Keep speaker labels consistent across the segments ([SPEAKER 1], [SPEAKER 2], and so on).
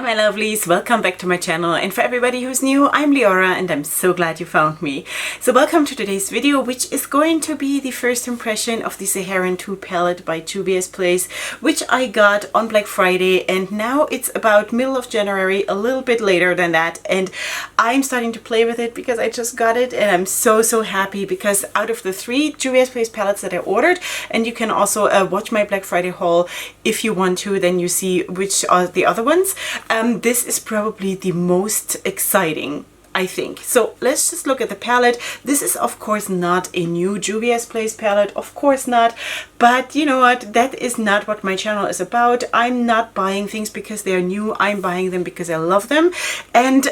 [SPEAKER 1] my lovelies, welcome back to my channel, and for everybody who's new, I'm Leorah and I'm so glad you found me. So welcome to today's video, which is going to be the first impression of the Saharan II palette by Juvia's Place, which I got on Black Friday, and now it's about middle of January, a little bit later than that, and I'm starting to play with it because I just got it and I'm so happy because out of the 3 Juvia's Place palettes that I ordered, and you can also watch my Black Friday haul if you want to, then you see which are the other ones. This is probably the most exciting, I think. So let's just look at the palette. This is of course not a new Juvia's Place palette, of course not, but you know what, that is not what my channel is about. I'm not buying things because they are new, I'm buying them because I love them, and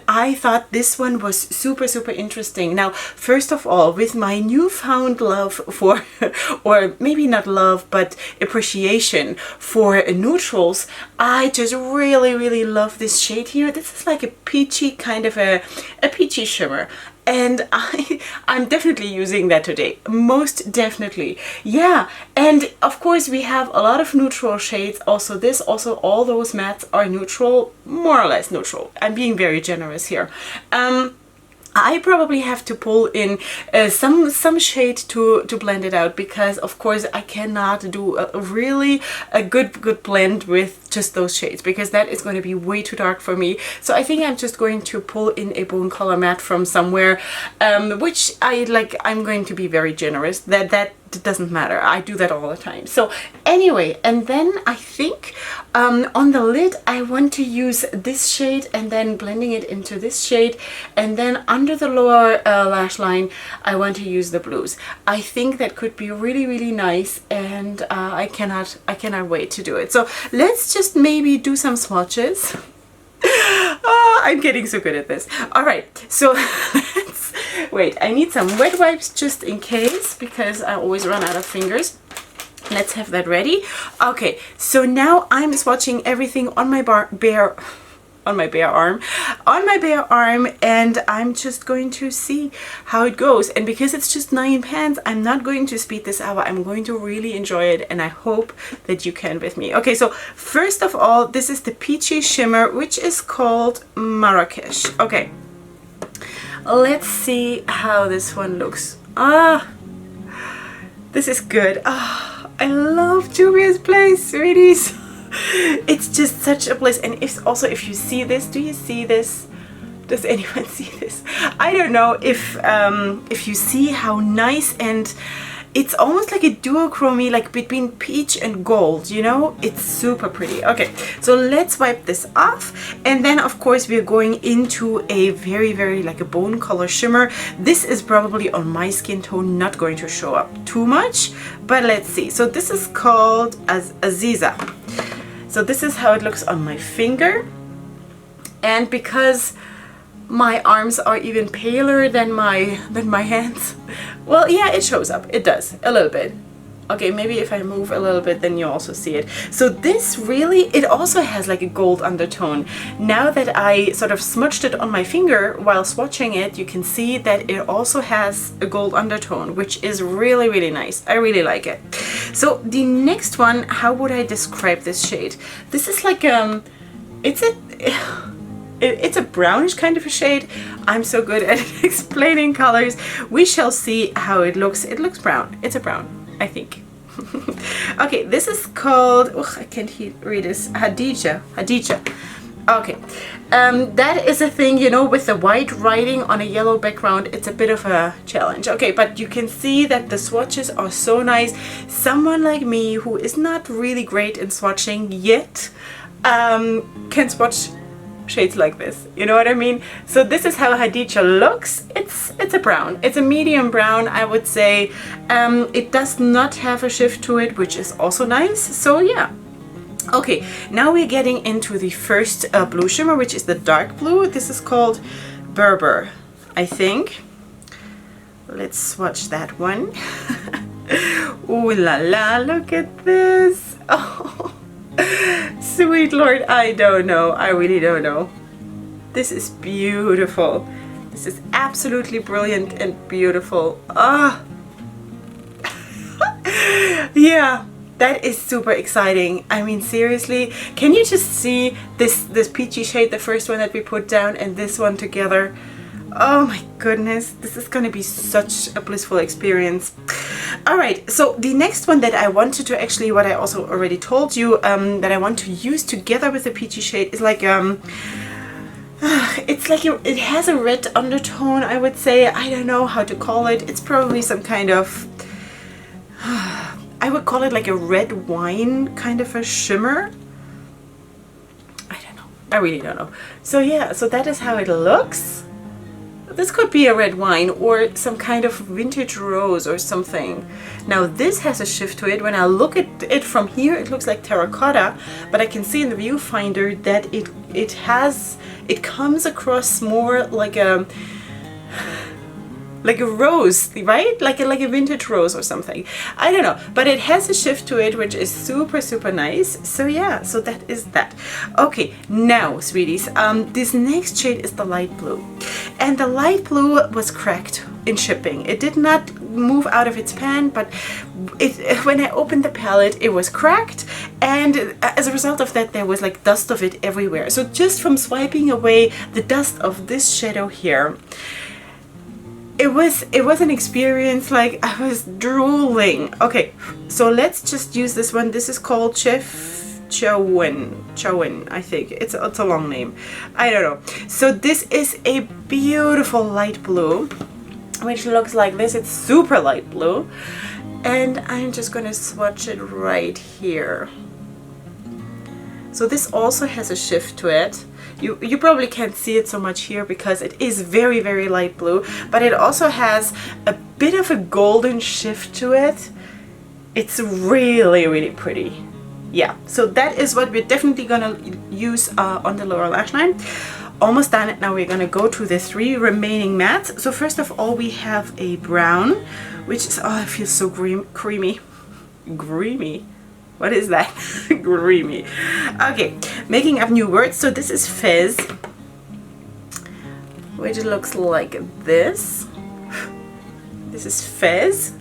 [SPEAKER 1] I thought this one was super interesting. Now, first of all, with my newfound love for, or maybe not love, but appreciation for neutrals, I just really love this shade here. This is like a peachy kind of a peachy shimmer, and I'm definitely using that today, most definitely. Yeah, and of course we have a lot of neutral shades. Also all those mattes are neutral, more or less neutral. I'm being very generous here. I probably have to pull in some shade to blend it out, because of course I cannot do a good blend with just those shades, because that is going to be way too dark for me. So I think I'm just going to pull in a bone color matte from somewhere, which I'm going to be very generous. That doesn't matter. I do that all the time. So anyway, and then I think on the lid I want to use this shade and then blending it into this shade, and then under the lower lash line I want to use the blues. I think that could be really nice, and I cannot wait to do it. So let's just maybe do some swatches. I'm getting so good at this. All right, so let's wait. I need some wet wipes just in case, because I always run out of fingers. Let's have that ready. Okay, so now I'm swatching everything on my bare arm, and I'm just going to see how it goes. And because it's just 9 pans, I'm not going to speed this up. I'm going to really enjoy it, and I hope that you can with me. Okay, so first of all, this is the peachy shimmer, which is called Marrakesh. Okay, let's see how this one looks. This is good. I love Juvia's Place, sweeties. It's just such a bliss. And if you see this, do you see this? Does anyone see this? I don't know if you see how nice, and it's almost like a duochrome, like between peach and gold, you know? It's super pretty. Okay, so let's wipe this off, and then of course we're going into a very like a bone color shimmer. This is probably on my skin tone not going to show up too much, but let's see. So this is called Aziza. So this is how it looks on my finger, and because my arms are even paler than my hands, well, yeah, it shows up. It does a little bit. Okay, maybe if I move a little bit, then you also see it. So this really, it also has like a gold undertone. Now that I sort of smudged it on my finger while swatching it, you can see that it also has a gold undertone, which is really nice. I really like it. So the next one, how would I describe this shade? This is like it's a brownish kind of a shade. I'm so good at explaining colors. We shall see how it looks. It looks brown. It's a brown, I think. Okay, this is called, I can't read this, Hadija. Okay, that is a thing, you know, with the white writing on a yellow background, it's a bit of a challenge. Okay, but you can see that the swatches are so nice. Someone like me who is not really great in swatching yet can swatch shades like this, you know what I mean? So this is how Hadija looks. It's a brown. It's a medium brown, I would say. It does not have a shift to it, which is also nice. So yeah. Okay, now we're getting into the first blue shimmer, which is the dark blue. This is called Berber, I think. Let's swatch that one. Ooh la la, look at this. Oh, sweet Lord, I don't know. I really don't know. This is beautiful. This is absolutely brilliant and beautiful. Yeah, that is super exciting. I mean, seriously, can you just see this peachy shade, the first one that we put down, and this one together? Oh my goodness, this is going to be such a blissful experience. All right, so the next one that I wanted to actually, what I also already told you, that I want to use together with the peachy shade is like it's like it has a red undertone, I would say. I don't know how to call it. It's probably some kind of I would call it like a red wine kind of a shimmer. I don't know. I really don't know. So yeah, so that is how it looks. This could be a red wine or some kind of vintage rose or something. Now this has a shift to it. When I look at it from here, it looks like terracotta, but I can see in the viewfinder that it comes across more like a rose, right? Like a vintage rose or something. I don't know, but it has a shift to it, which is super nice. So yeah, so that is that. Okay, now sweeties, this next shade is the light blue, and the light blue was cracked in shipping. It did not move out of its pan, but when I opened the palette, it was cracked, and as a result of that, there was like dust of it everywhere. So just from swiping away the dust of this shadow here, it was an experience like I was drooling. Okay, so let's just use this one. This is called Chowin, I think. It's a long name. I don't know. So this is a beautiful light blue, which looks like this. It's super light blue. And I'm just gonna swatch it right here. So this also has a shift to it. You probably can't see it so much here because it is very light blue, but it also has a bit of a golden shift to it. It's really pretty. Yeah, so that is what we're definitely gonna use on the lower lash line. Almost done. Now we're gonna go to the 3 remaining mattes. So first of all, we have a brown, which is, oh, it feels so creamy. What is that? Creamy. Okay, making up new words. So this is Fez, which looks like this. This is Fez.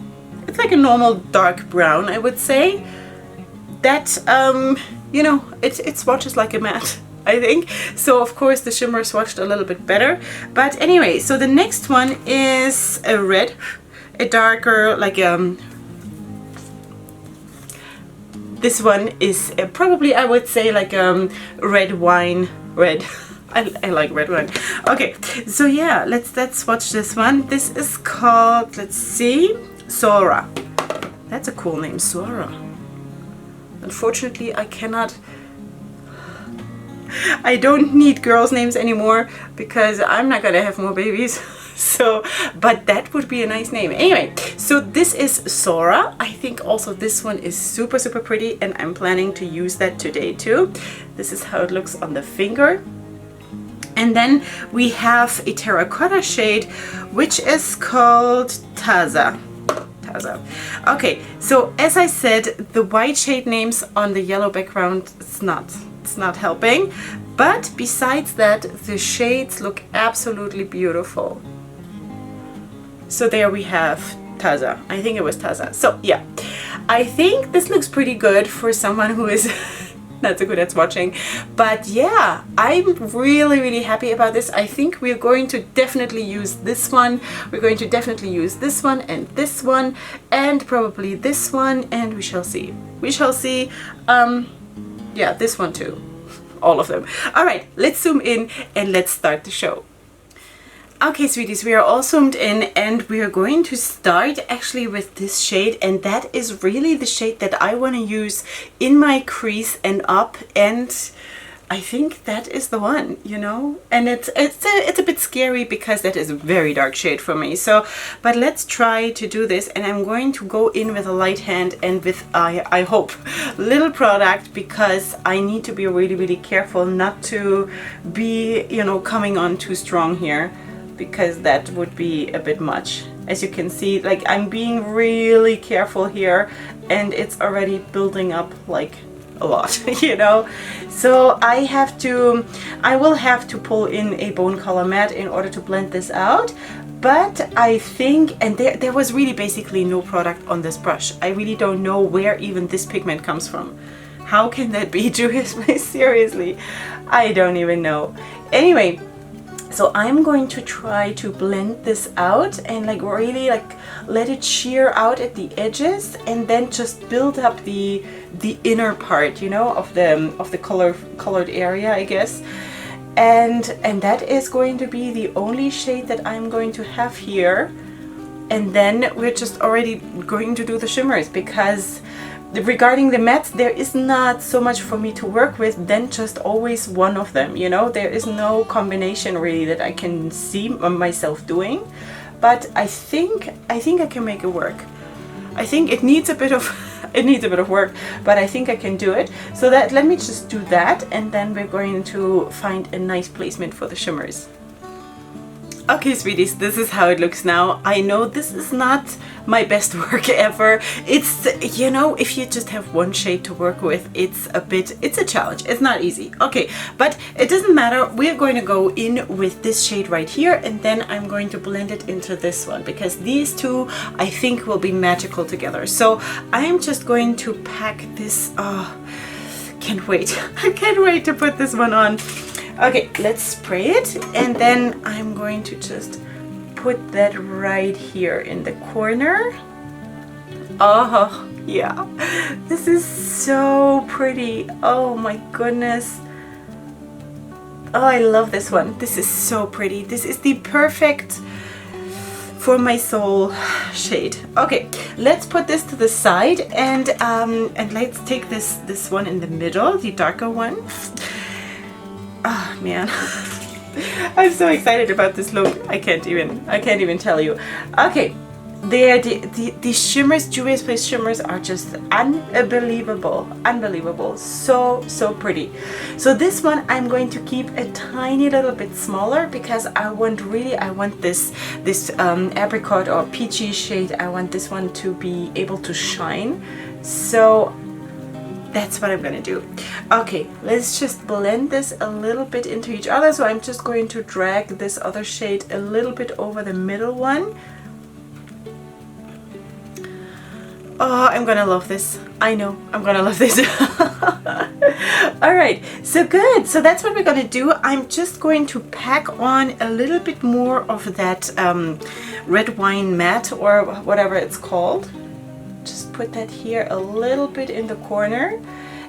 [SPEAKER 1] It's like a normal dark brown, I would say. That, you know, it swatches like a matte, I think. So of course the shimmer swatched a little bit better. But anyway, so the next one is a red, a darker, like this one is probably, I would say, like red wine, red. I like red wine. Okay, so yeah, let's swatch this one. This is called, let's see, Sora. That's a cool name, Sora. Unfortunately, I don't need girls' names anymore because I'm not gonna have more babies. So, but that would be a nice name. Anyway, so this is Sora. I think also this one is super pretty, and I'm planning to use that today too. This is how it looks on the finger. And then we have a terracotta shade, which is called Taza. Okay, so as I said, the white shade names on the yellow background, it's not helping. But besides that, the shades look absolutely beautiful. So there we have Taza. I think it was Taza. So yeah, I think this looks pretty good for someone who is not so good at swatching. But yeah, I'm really happy about this. I think we're going to definitely use this one. We're going to definitely use this one and probably this one, and we shall see. We shall see. Yeah, this one too. All of them. All right, let's zoom in and let's start the show. Okay, sweeties, we are all zoomed in, and we are going to start actually with this shade, and that is really the shade that I want to use in my crease and up, and I think that is the one, you know. And it's a bit scary because that is a very dark shade for me. So, but let's try to do this, and I'm going to go in with a light hand and with I hope little product, because I need to be really careful not to be, you know, coming on too strong here, because that would be a bit much. As you can see, like, I'm being really careful here, and it's already building up like a lot, you know. So I will have to pull in a bone color matte in order to blend this out. But I think, and there was really basically no product on this brush. I really don't know where even this pigment comes from. How can that be, Juvia's Place? Seriously, I don't even know. Anyway, so I'm going to try to blend this out and like really like let it sheer out at the edges, and then just build up the inner part, you know, of the colored area, I guess. And that is going to be the only shade that I'm going to have here. And then we're just already going to do the shimmers, because regarding the mattes, there is not so much for me to work with than just always one of them, you know. There is no combination really that I can see myself doing, but I think I can make it work. I think it needs a bit of work, but I think I can do it. So that, let me just do that, and then we're going to find a nice placement for the shimmers. Okay, sweeties, this is how it looks now. I know this is not my best work ever. It's, you know, if you just have one shade to work with, it's a challenge. It's not easy. Okay, but it doesn't matter. We're going to go in with this shade right here, and then I'm going to blend it into this one, because these two I think will be magical together. So I'm just going to pack this. Oh, can't wait. I can't wait to put this one on. Okay, let's spray it, and then I'm going to just put that right here in the corner. Oh yeah, this is so pretty. Oh my goodness. Oh, I love this one. This is so pretty. This is the perfect for my soul shade. Okay, let's put this to the side, and let's take this one in the middle, the darker one. Oh man, I'm so excited about this look. I can't even tell you. Okay, the shimmers, Juvia's Place shimmers, are just unbelievable, so pretty. So this one I'm going to keep a tiny little bit smaller, because I want this apricot or peachy shade. I want this one to be able to shine. So that's what I'm gonna do. Okay, let's just blend this a little bit into each other. So I'm just going to drag this other shade a little bit over the middle one. Oh, I'm gonna love this. I know, I'm gonna love this. All right, so good. So that's what we're gonna do. I'm just going to pack on a little bit more of that red wine matte, or whatever it's called. Just put that here a little bit in the corner,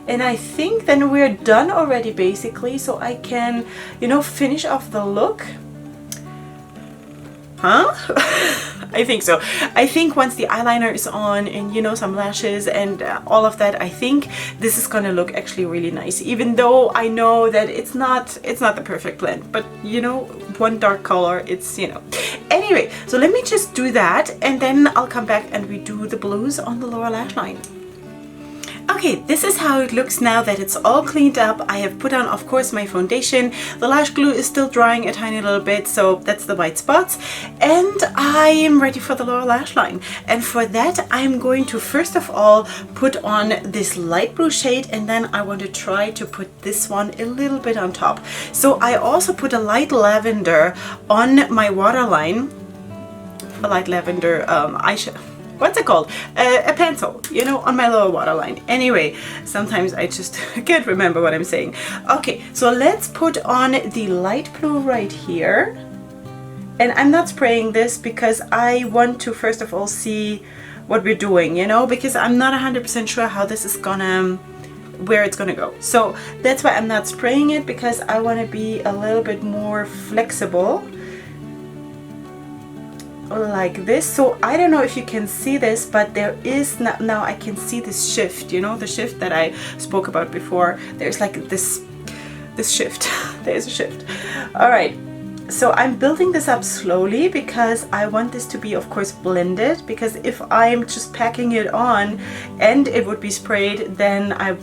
[SPEAKER 1] and I think then we're done already basically, so I can, you know, finish off the look. Huh? I think so. I think once the eyeliner is on, and you know, some lashes and all of that, I think this is gonna look actually really nice, even though I know that it's not the perfect blend, but you know, one dark color, it's, you know. Anyway, so let me just do that, and then I'll come back and we do the blues on the lower lash line. Okay, this is how it looks now that it's all cleaned up. I have put on, of course, my foundation. The lash glue is still drying a tiny little bit, so that's the white spots. And I am ready for the lower lash line. And for that, I'm going to first of all put on this light blue shade, and then I want to try to put this one a little bit on top. So I also put a light lavender on my waterline, a light lavender eyeshadow. What's it called? A pencil, you know, on my lower waterline. Anyway, sometimes I just can't remember what I'm saying. Okay, so let's put on the light blue right here. And I'm not spraying this because I want to first of all see what we're doing, you know, because I'm not 100% sure how this is gonna, where it's gonna go. So that's why I'm not spraying it, because I want to be a little bit more flexible. Like this. So I don't know if you can see this, but there is now I can see this shift, you know, the shift that I spoke about before. There's like this shift. There's a shift. All right, so I'm building this up slowly because I want this to be, of course, blended, because if I'm just packing it on and it would be sprayed, then I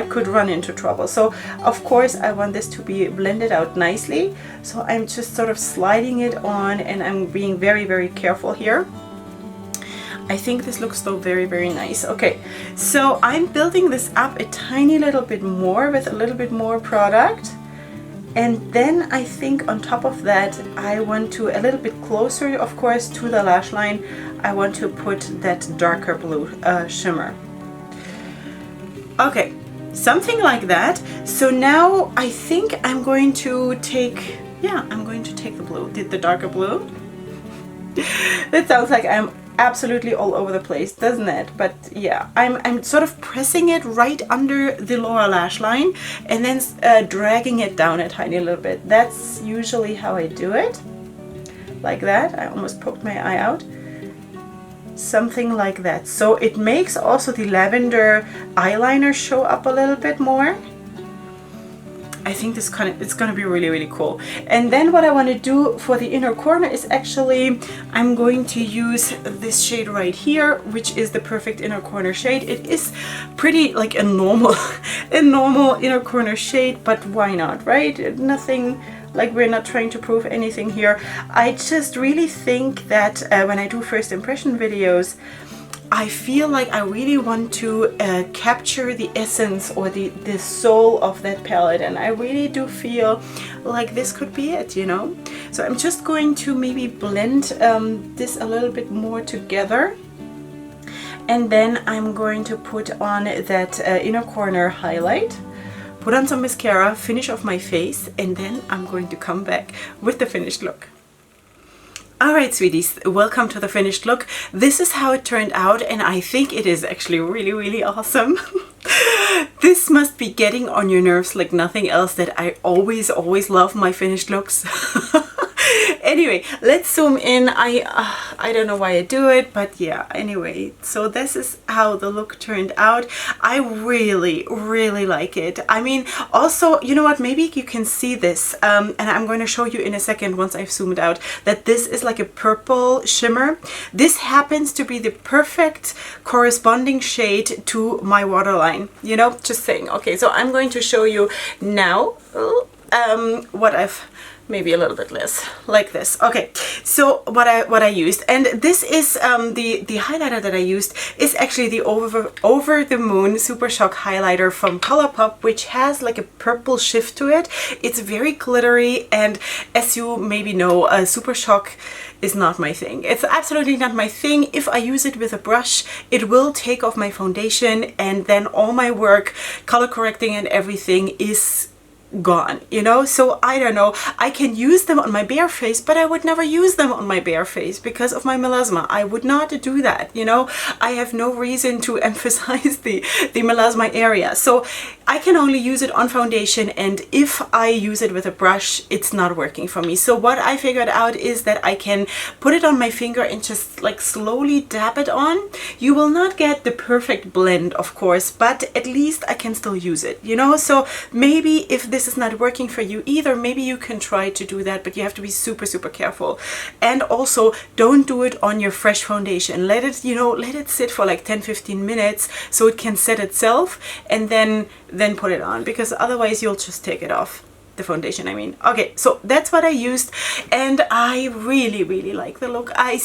[SPEAKER 1] could run into trouble. So of course I want this to be blended out nicely. So I'm just sort of sliding it on, and I'm being very, very careful here. I think this looks so very, very nice. Okay, so I'm building this up a tiny little bit more with a little bit more product. And then I think on top of that, I want to, a little bit closer, of course, to the lash line, I want to put that darker blue shimmer. Okay, something like that. So now I think I'm going to take, yeah, I'm going to take the blue, the darker blue. That sounds like I'm absolutely all over the place, doesn't it? But yeah, I'm sort of pressing it right under the lower lash line and then dragging it down a tiny little bit. That's usually how I do it, like that. I almost poked my eye out. Something like that. So it makes also the lavender eyeliner show up a little bit more. I think this it's gonna be really, really cool. And then what I want to do for the inner corner is actually, I'm going to use this shade right here, which is the perfect inner corner shade. It is pretty like a normal inner corner shade, but why not, right? Nothing, like we're not trying to prove anything here. I just really think that when I do first impression videos, I feel like I really want to capture the essence or the soul of that palette, and I really do feel like this could be it, you know? So I'm just going to maybe blend this a little bit more together, and then I'm going to put on that inner corner highlight, put on some mascara, finish off my face, and then I'm going to come back with the finished look. Alright sweeties, welcome to the finished look. This is how it turned out, and I think it is actually really, really awesome. This must be getting on your nerves like nothing else, that I always love my finished looks. Anyway, let's zoom in. I don't know why I do it, but yeah, anyway, so this is how the look turned out. I really, really like it. I mean, also, you know what, maybe you can see this, and I'm going to show you in a second once I've zoomed out, that this is like a purple shimmer. This happens to be the perfect corresponding shade to my waterline, you know, just saying. Okay, so I'm going to show you now what I've, maybe a little bit less, like this. Okay, so what I used, and this is the highlighter that I used is actually the Over the Moon Super Shock highlighter from Colourpop, which has like a purple shift to it. It's very glittery, and as you maybe know, Super Shock is not my thing. It's absolutely not my thing. If I use it with a brush, it will take off my foundation, and then all my work, color correcting and everything is gone, you know? So I don't know, I can use them on my bare face, but I would never use them on my bare face because of my melasma. I would not do that, you know? I have no reason to emphasize the melasma area. So I can only use it on foundation, and if I use it with a brush, it's not working for me. So what I figured out is that I can put it on my finger and just like slowly dab it on. You will not get the perfect blend, of course, but at least I can still use it, you know? So maybe if this is not working for you either, maybe you can try to do that, but you have to be super, super careful. And also, don't do it on your fresh foundation. Let it, you know, let it sit for like 10-15 minutes so it can set itself, and then put it on, because otherwise you'll just take it off. The foundation, I mean. Okay, so that's what I used, and I really, really like the look. I'm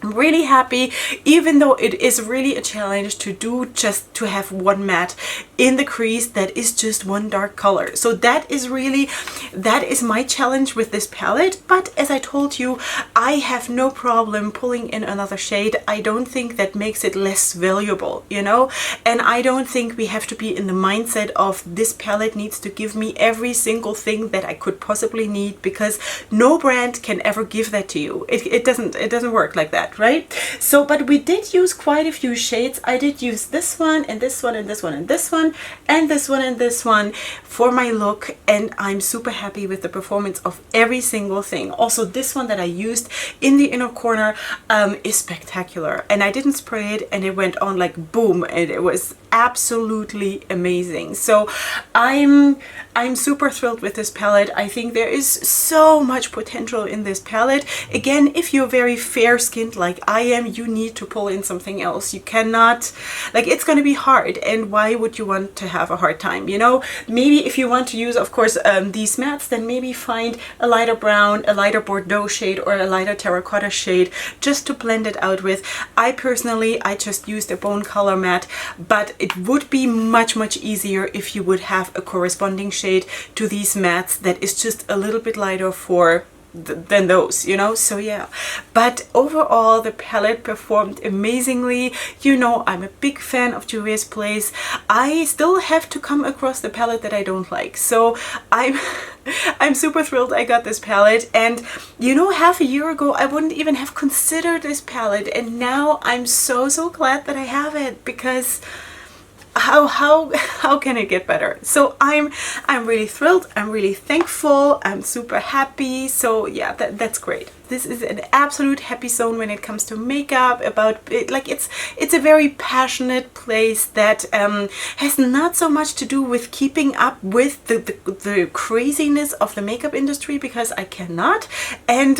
[SPEAKER 1] really happy, even though it is really a challenge to do, just to have one matte in the crease that is just one dark color. So that is my challenge with this palette. But as I told you, I have no problem pulling in another shade. I don't think that makes it less valuable, you know? And I don't think we have to be in the mindset of this palette needs to give me every single thing that I could possibly need, because no brand can ever give that to you. It doesn't work like that, right? So, but we did use quite a few shades. I did use this one and this one and this one and this one and this one and this one for my look, and I'm super happy with the performance of every single thing. Also, this one that I used in the inner corner is spectacular, and I didn't spray it and it went on like boom, and it was absolutely amazing. So I'm super thrilled with this palette. I think there is so much potential in this palette. Again, if you're very fair skinned like I am, you need to pull in something else. You cannot, like, it's going to be hard, and why would you want to have a hard time, you know? Maybe if you want to use, of course, these mattes, then maybe find a lighter brown, a lighter Bordeaux shade, or a lighter terracotta shade just to blend it out with. I personally just used a bone color matte, but it would be much, much easier if you would have a corresponding shade shade to these mattes that is just a little bit lighter than those, you know. So yeah, but overall the palette performed amazingly. You know, I'm a big fan of Juvia's Place. I still have to come across the palette that I don't like, so I'm super thrilled I got this palette. And you know, half a year ago I wouldn't even have considered this palette, and now I'm so glad that I have it, because how can it get better? So I'm really thrilled, I'm really thankful, I'm super happy. So yeah, that's great. This is an absolute happy zone when it comes to makeup. About it, like it's a very passionate place that has not so much to do with keeping up with the craziness of the makeup industry, because I cannot. And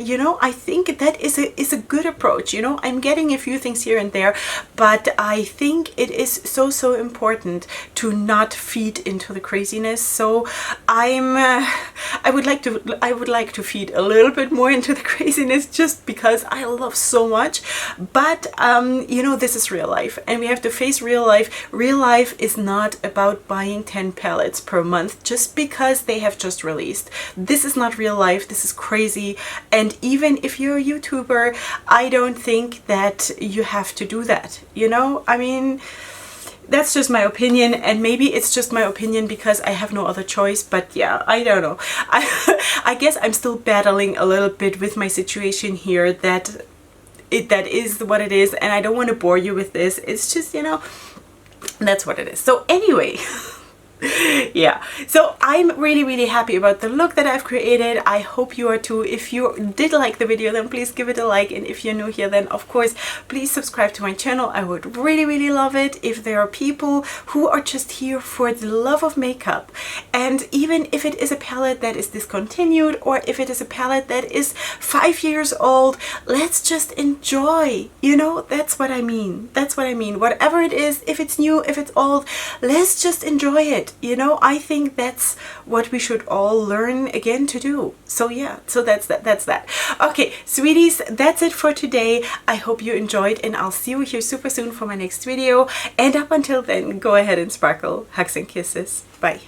[SPEAKER 1] you know, I think that is a good approach. You know, I'm getting a few things here and there, but I think it is so important to not feed into the craziness. So I would like to feed a little bit more into the craziness, just because I love so much. But you know, this is real life, and we have to face real life. Real life is not about buying 10 palettes per month just because they have just released. This is not real life. This is crazy. And even if you're a YouTuber, I don't think that you have to do that, you know. I mean, that's just my opinion, and maybe it's just my opinion because I have no other choice. But yeah, I don't know. I guess I'm still battling a little bit with my situation here, that is what it is, and I don't want to bore you with this. It's just, you know, that's what it is. So anyway, yeah, so I'm really happy about the look that I've created. I hope you are too. If you did like the video, then please give it a like, and if you're new here, then of course please subscribe to my channel. I would really love it if there are people who are just here for the love of makeup. And even if it is a palette that is discontinued, or if it is a palette that is 5 years old, let's just enjoy, you know. That's what I mean. That's what I mean. Whatever it is, if it's new, if it's old, let's just enjoy it. You know, I think that's what we should all learn again to do. So yeah, so that's that. Okay, sweeties, that's it for today. I hope you enjoyed, and I'll see you here super soon for my next video. And up until then, go ahead and sparkle. Hugs and kisses. Bye.